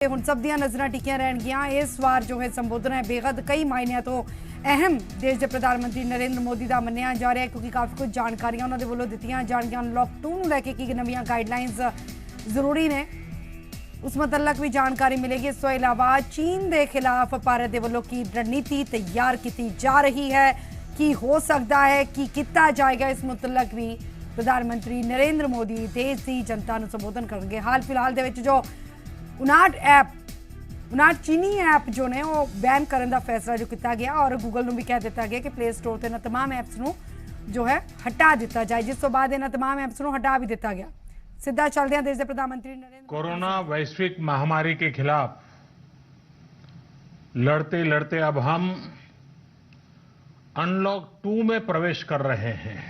ਹੁਣ ਸਭ ਦੀਆਂ ਨਜ਼ਰਾਂ ਟਿਕੀਆਂ ਰਹਿਣਗੀਆਂ ਇਸ ਵਾਰ ਜੋ ਹੈ ਸੰਬੋਧਨ ਹੈ ਬੇहद ਕਈ ਮਾਇਨਿਆਂ ਤੋਂ ਅਹਿਮ ਦੇਸ਼ ਦੇ ਪ੍ਰਧਾਨ ਮੰਤਰੀ ਨਰਿੰਦਰ ਮੋਦੀ ਦਾ ਮੰਨਿਆ ਜਾ ਰਿਹਾ ਹੈ ਕਿਉਂਕਿ ਕਾਫੀ ਕੁਝ ਜਾਣਕਾਰੀਆਂ ਉਹਨਾਂ ਦੇ ਵੱਲੋਂ ਦਿੱਤੀਆਂ ਜਾਣਗੀਆਂ ਅਨਲੌਕ 2 ਨੂੰ ਲੈ ਕੇ ਕੀ ਨਵੀਆਂ ਗਾਈਡਲਾਈਨਸ ਜ਼ਰੂਰੀ ਨੇ ਉਸ ਮੁਤਲਕ ਵੀ ਜਾਣਕਾਰੀ ਮਿਲੇਗੀ। ਇਸ ਤੋਂ ਇਲਾਵਾ ਚੀਨ ਦੇ ਖਿਲਾਫ ਭਾਰਤ ਦੇ ਵੱਲੋਂ ਕੀ ਰਣਨੀਤੀ ਤਿਆਰ ਕੀਤੀ ਜਾ ਰਹੀ ਹੈ ਕੀ ਹੋ ਸਕਦਾ ਹੈ ਕੀ ਕੀਤਾ ਜਾਏਗਾ ਇਸ ਮੁਤਲਕ ਵੀ ਪ੍ਰਧਾਨ ਮੰਤਰੀ ਨਰਿੰਦਰ ਮੋਦੀ ਦੇਸ਼ ਦੀ ਜਨਤਾ ਨੂੰ ਸੰਬੋਧਨ ਕਰਨਗੇ। ਹਾਲ ਫਿਲਹਾਲ ਦੇ ਵਿੱਚ ਜੋ 59 चीनी ऐप जो ने वो बैन करने का फैसला जो किया गया और गूगल को भी कह दिता गया कि प्ले स्टोर से तमाम ऐप्स को जो है हटा दिता जाए जिस तो बाद इन तमाम ऐप्स को हटा भी दिता गया। सीधा चलते हैं देश के प्रधानमंत्री नरेंद्र कोरोना वैश्विक महामारी के खिलाफ लड़ते लड़ते अब हम अनलॉक 2 में प्रवेश कर रहे हैं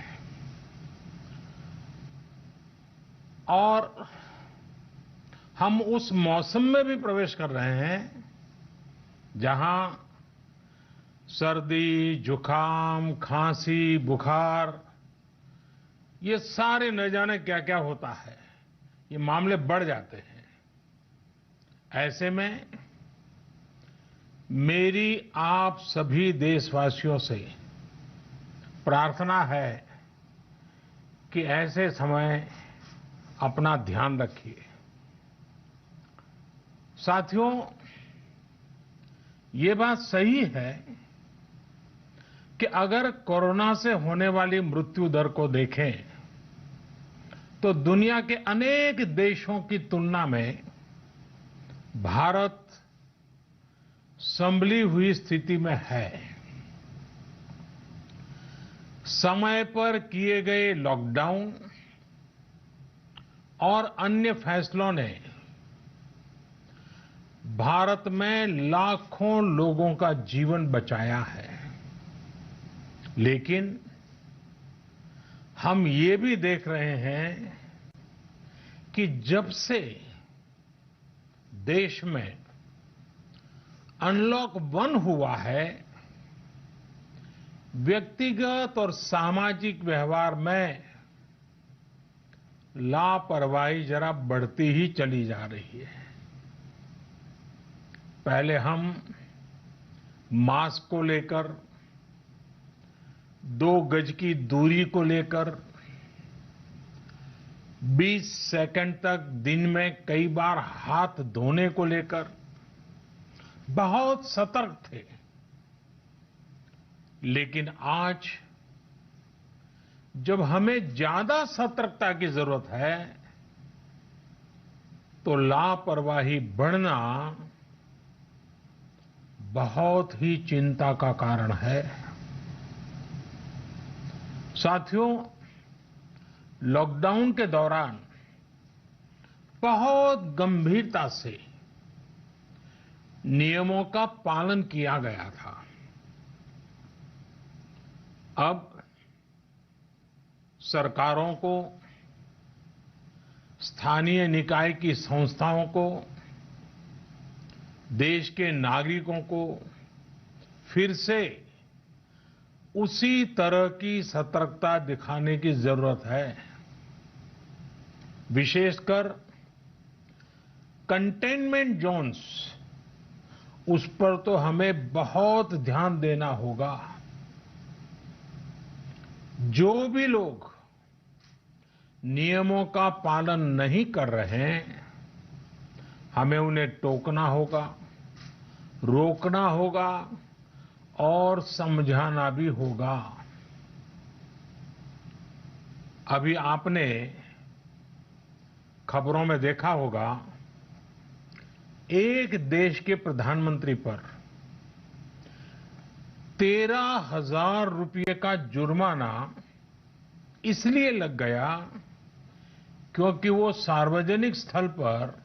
और हम उस मौसम में भी प्रवेश कर रहे हैं जहां सर्दी, जुकाम, खांसी, बुखार ये सारे न जाने क्या क्या होता है, ये मामले बढ़ जाते हैं। ऐसे में मेरी आप सभी देशवासियों से प्रार्थना है कि ऐसे समय अपना ध्यान रखिए। साथियों, ये बात सही है कि अगर कोरोना से होने वाली मृत्यु दर को देखें तो दुनिया के अनेक देशों की तुलना में भारत संभली हुई स्थिति में है। समय पर किए गए लॉकडाउन और अन्य फैसलों ने भारत में लाखों लोगों का जीवन बचाया है, लेकिन हम ये भी देख रहे हैं कि जब से देश में अनलॉक 1 हुआ है, व्यक्तिगत और सामाजिक व्यवहार में लापरवाही जरा बढ़ती ही चली जा रही है। पहले हम मास्क को लेकर, 2 गज की दूरी को लेकर 20 सेकंड तक दिन में कई बार हाथ धोने को लेकर बहुत सतर्क थे, लेकिन आज जब हमें ज्यादा सतर्कता की जरूरत है तो लापरवाही बढ़ना बहुत ही चिंता का कारण है। साथियों, लॉकडाउन के दौरान बहुत गंभीरता से नियमों का पालन किया गया था। अब सरकारों को, स्थानीय निकाय की संस्थाओं को, देश के नागरिकों को फिर से उसी तरह की सतर्कता दिखाने की जरूरत है। विशेषकर कंटेनमेंट जोन्स, उस पर तो हमें बहुत ध्यान देना होगा। जो भी लोग नियमों का पालन नहीं कर रहे हैं, हमें उन्हें टोकना होगा, रोकना होगा और समझाना भी होगा। अभी आपने खबरों में देखा होगा, एक देश के प्रधानमंत्री पर 13,000 रुपये का जुर्माना इसलिए लग गया क्योंकि वो सार्वजनिक स्थल पर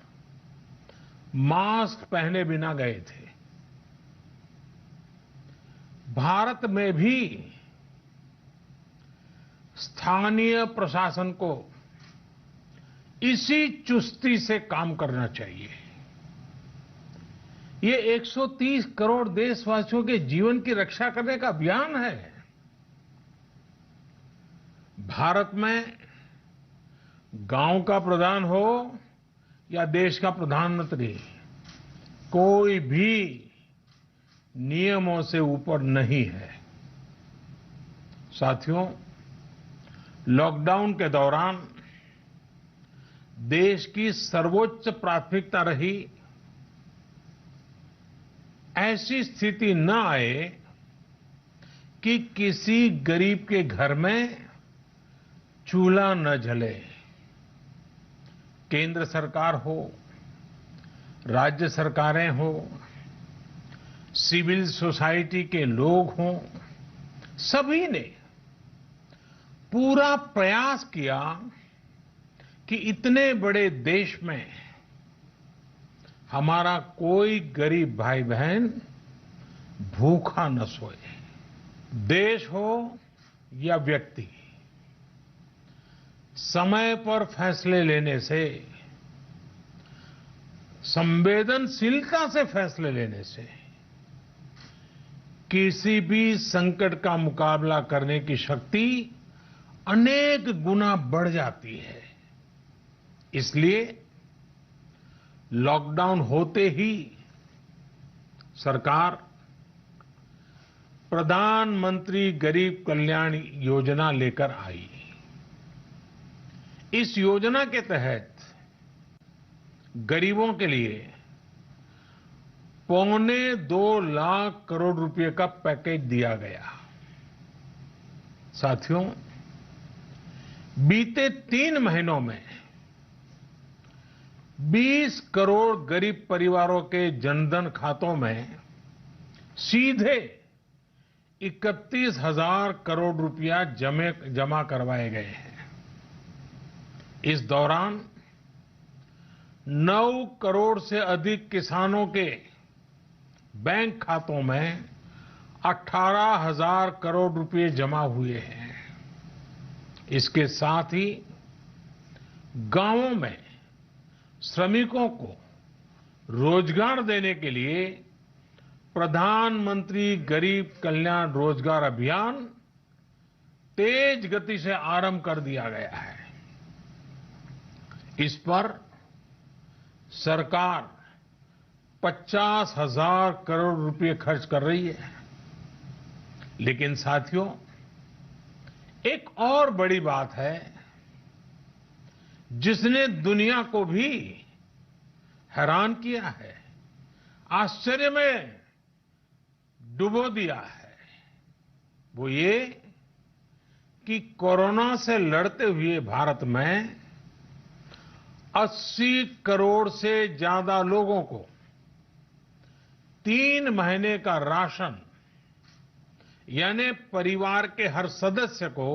मास्क पहने बिना गए थे। भारत में भी स्थानीय प्रशासन को इसी चुस्ती से काम करना चाहिए। ये 130 करोड़ देशवासियों के जीवन की रक्षा करने का अभियान है। भारत में गांव का प्रधान हो या देश का प्रधानमंत्री, कोई भी नियमों से ऊपर नहीं है। साथियों, लॉकडाउन के दौरान देश की सर्वोच्च प्राथमिकता रही ऐसी स्थिति न आए कि किसी गरीब के घर में चूल्हा न जले। केंद्र सरकार हो, राज्य सरकारें हो, सिविल सोसाइटी के लोग हों, सभी ने पूरा प्रयास किया कि इतने बड़े देश में हमारा कोई गरीब भाई बहन भूखा न सोए। देश हो या व्यक्ति, समय पर फैसले लेने से, संवेदनशीलता से फैसले लेने से किसी भी संकट का मुकाबला करने की शक्ति अनेक गुना बढ़ जाती है। इसलिए लॉकडाउन होते ही सरकार प्रधानमंत्री गरीब कल्याण योजना लेकर आई। इस योजना के तहत गरीबों के लिए 2.25 लाख करोड़ रुपए का पैकेज दिया गया। साथियों, बीते 3 महीनों में 20 करोड़ गरीब परिवारों के जनधन खातों में सीधे 31,000 करोड़ रुपया जमा करवाए गए हैं। इस दौरान 9 करोड़ से अधिक किसानों के बैंक खातों में 18,000 करोड़ रुपए जमा हुए हैं। इसके साथ ही गांवों में श्रमिकों को रोजगार देने के लिए प्रधानमंत्री गरीब कल्याण रोजगार अभियान तेज गति से आरंभ कर दिया गया है। इस पर सरकार 50,000 करोड़ रुपए खर्च कर रही है। लेकिन साथियों, एक और बड़ी बात है जिसने दुनिया को भी हैरान किया है, आश्चर्य में डुबो दिया है। वो ये कि कोरोना से लड़ते हुए भारत में 80 करोड़ से ज्यादा लोगों को 3 महीने का राशन, यानी परिवार के हर सदस्य को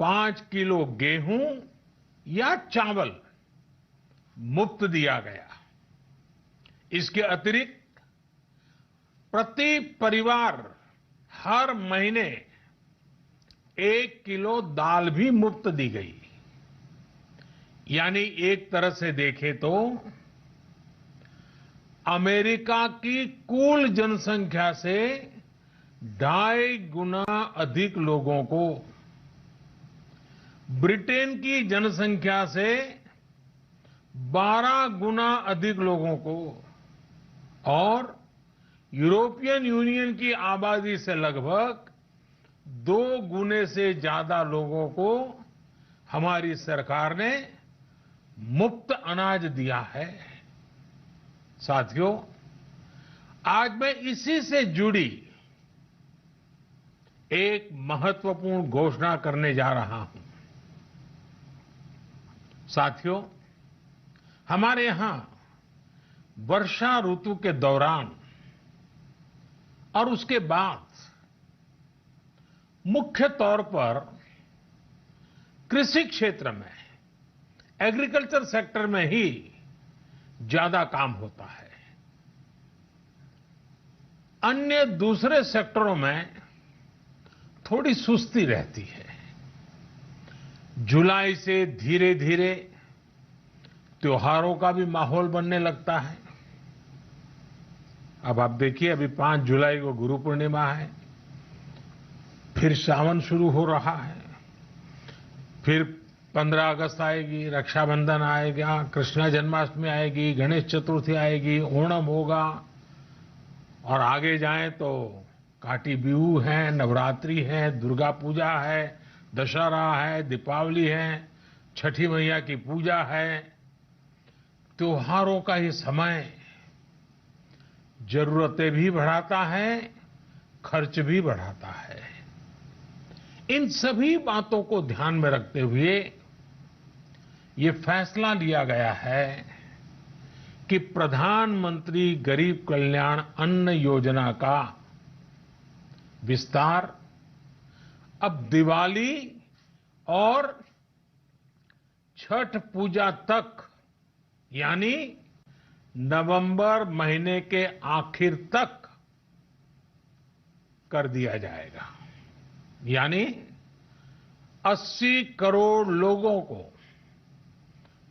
5 किलो गेहूं या चावल मुफ्त दिया गया। इसके अतिरिक्त प्रति परिवार हर महीने 1 किलो दाल भी मुफ्त दी गई। यानी एक तरह से देखें तो अमेरिका की कुल जनसंख्या से 2.5 गुना अधिक लोगों को, ब्रिटेन की जनसंख्या से 12 गुना अधिक लोगों को और यूरोपियन यूनियन की आबादी से लगभग 2 गुने से ज्यादा लोगों को हमारी सरकार ने मुफ्त अनाज दिया है। साथियों, आज मैं इसी से जुड़ी एक महत्वपूर्ण घोषणा करने जा रहा हूं। साथियों, हमारे यहां वर्षा ऋतु के दौरान और उसके बाद मुख्य तौर पर कृषि क्षेत्र में, एग्रीकल्चर सेक्टर में ही ज्यादा काम होता है। अन्य दूसरे सेक्टरों में थोड़ी सुस्ती रहती है। जुलाई से धीरे धीरे त्योहारों का भी माहौल बनने लगता है। अब आप देखिए, अभी 5 जुलाई को गुरु पूर्णिमा है, फिर सावन शुरू हो रहा है, फिर 15 अगस्त आएगी, रक्षाबंधन आएगा, कृष्ण जन्माष्टमी आएगी, गणेश चतुर्थी आएगी, ओणम होगा और आगे जाएं तो काटी बिहू है, नवरात्रि है, दुर्गा पूजा है, दशहरा है, दीपावली है, छठी मैया की पूजा है। त्योहारों का ये समय जरूरतें भी बढ़ाता है, खर्च भी बढ़ाता है। इन सभी बातों को ध्यान में रखते हुए ये फैसला लिया गया है कि प्रधानमंत्री गरीब कल्याण अन्न योजना का विस्तार अब दिवाली और छठ पूजा तक, यानी नवंबर महीने के आखिर तक कर दिया जाएगा। यानी 80 करोड़ लोगों को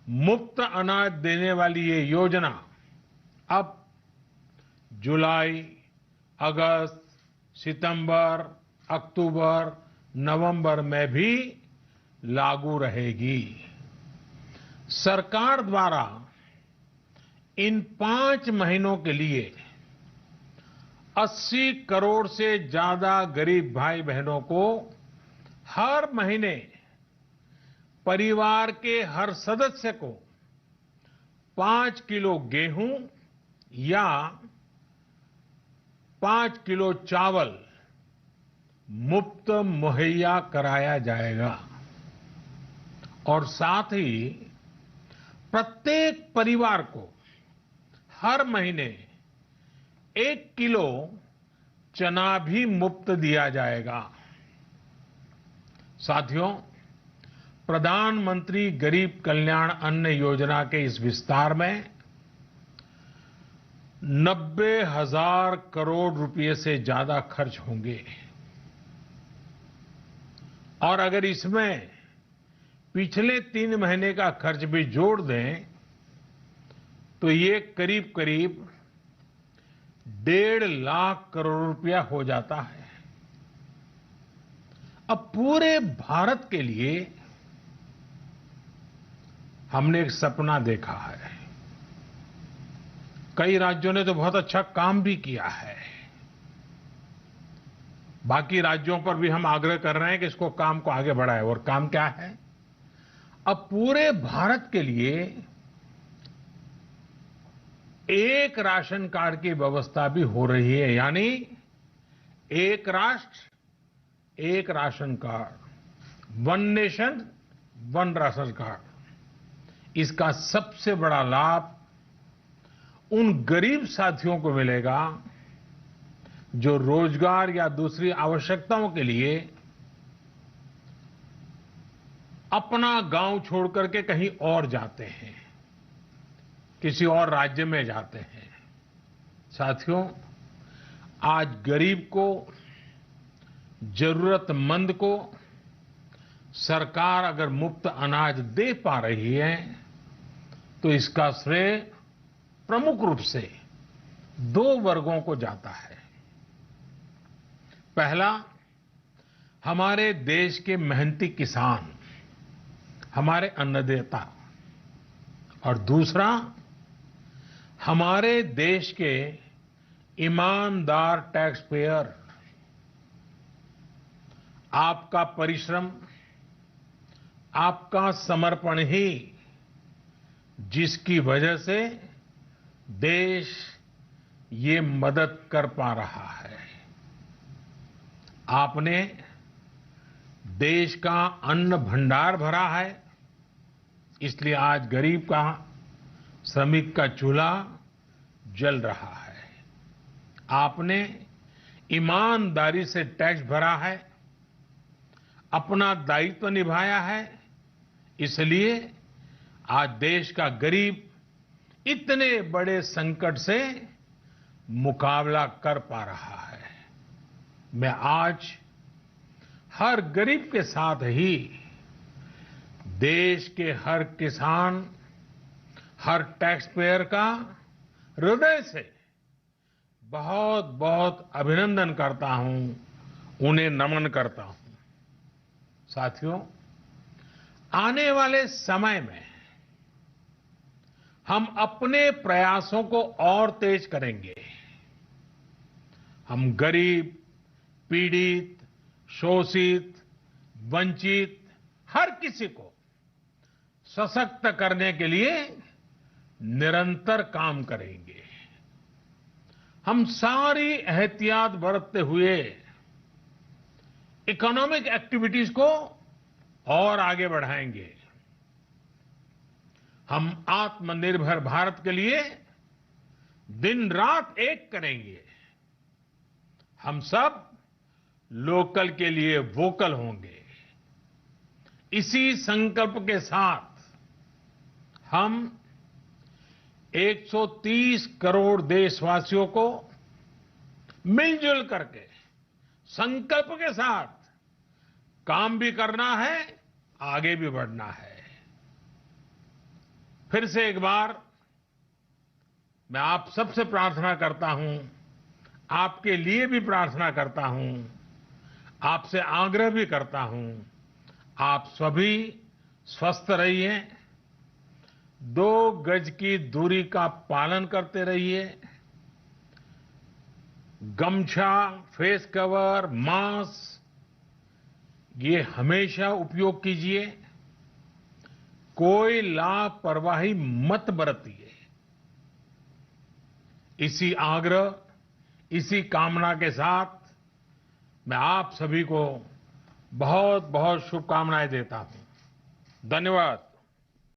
मुफ्त अनाज देने वाली ये योजना अब जुलाई, अगस्त, सितंबर, अक्टूबर, नवंबर में भी लागू रहेगी। सरकार द्वारा इन 5 महीनों के लिए 80 करोड़ से ज्यादा गरीब भाई बहनों को हर महीने परिवार के हर सदस्य को 5 किलो गेहूं या 5 किलो चावल मुफ्त मुहैया कराया जाएगा और साथ ही प्रत्येक परिवार को हर महीने 1 किलो चना भी मुफ्त दिया जाएगा। साथियों, प्रधानमंत्री गरीब कल्याण अन्न योजना के इस विस्तार में 90,000 करोड़ रुपए से ज्यादा खर्च होंगे और अगर इसमें पिछले 3 महीने का खर्च भी जोड़ दें तो ये करीब करीब 1.5 लाख करोड़ रुपया हो जाता है। अब पूरे भारत के लिए हमने एक सपना देखा है। कई राज्यों ने तो बहुत अच्छा काम भी किया है। बाकी राज्यों पर भी हम आग्रह कर रहे हैं कि इसको काम को आगे बढ़ाएं। और काम क्या है? अब पूरे भारत के लिए एक राशन कार्ड की व्यवस्था भी हो रही है, यानी एक राष्ट्र एक ration card, one nation one ration card. इसका सबसे बड़ा लाभ उन गरीब साथियों को मिलेगा जो रोजगार या दूसरी आवश्यकताओं के लिए अपना गांव छोड़ करके कहीं और जाते हैं, किसी और राज्य में जाते हैं। साथियों, आज गरीब को, जरूरतमंद को सरकार अगर मुफ्त अनाज दे पा रही है तो इसका श्रेय प्रमुख रूप से 2 वर्गों को जाता है। पहला, हमारे देश के मेहनती किसान, हमारे अन्नदाता, और दूसरा हमारे देश के ईमानदार टैक्स पेयर। आपका परिश्रम, आपका समर्पण ही जिसकी वजह से देश ये मदद कर पा रहा है। आपने देश का अन्न भंडार भरा है, इसलिए आज गरीब का, श्रमिक का चूल्हा जल रहा है। आपने ईमानदारी से टैक्स भरा है, अपना दायित्व निभाया है, इसलिए आज देश का गरीब इतने बड़े संकट से मुकाबला कर पा रहा है। मैं आज हर गरीब के साथ ही देश के हर किसान, हर टैक्स पेयर का हृदय से बहुत बहुत अभिनंदन करता हूं, उन्हें नमन करता हूं। साथियों, आने वाले समय में हम अपने प्रयासों को और तेज करेंगे। हम गरीब, पीड़ित, शोषित, वंचित हर किसी को सशक्त करने के लिए निरंतर काम करेंगे। हम सारी एहतियात बरतते हुए इकोनॉमिक एक्टिविटीज को और आगे बढ़ाएंगे। हम आत्मनिर्भर भारत के लिए दिन रात एक करेंगे। हम सब लोकल के लिए वोकल होंगे। इसी संकल्प के साथ हम 130 करोड़ देशवासियों को मिलजुल करके संकल्प के साथ काम भी करना है, आगे भी बढ़ना है। फिर से एक बार मैं आप सबसे प्रार्थना करता हूं, आपके लिए भी प्रार्थना करता हूं, आपसे आग्रह भी करता हूं, आप सभी स्वस्थ रहिए, 2 गज की दूरी का पालन करते रहिए, गमछा, फेस कवर, मास्क ये हमेशा उपयोग कीजिए। कोई लापरवाही मत बरतिए। इसी आग्रह, इसी कामना के साथ मैं आप सभी को बहुत बहुत शुभकामनाएं देता हूं। धन्यवाद।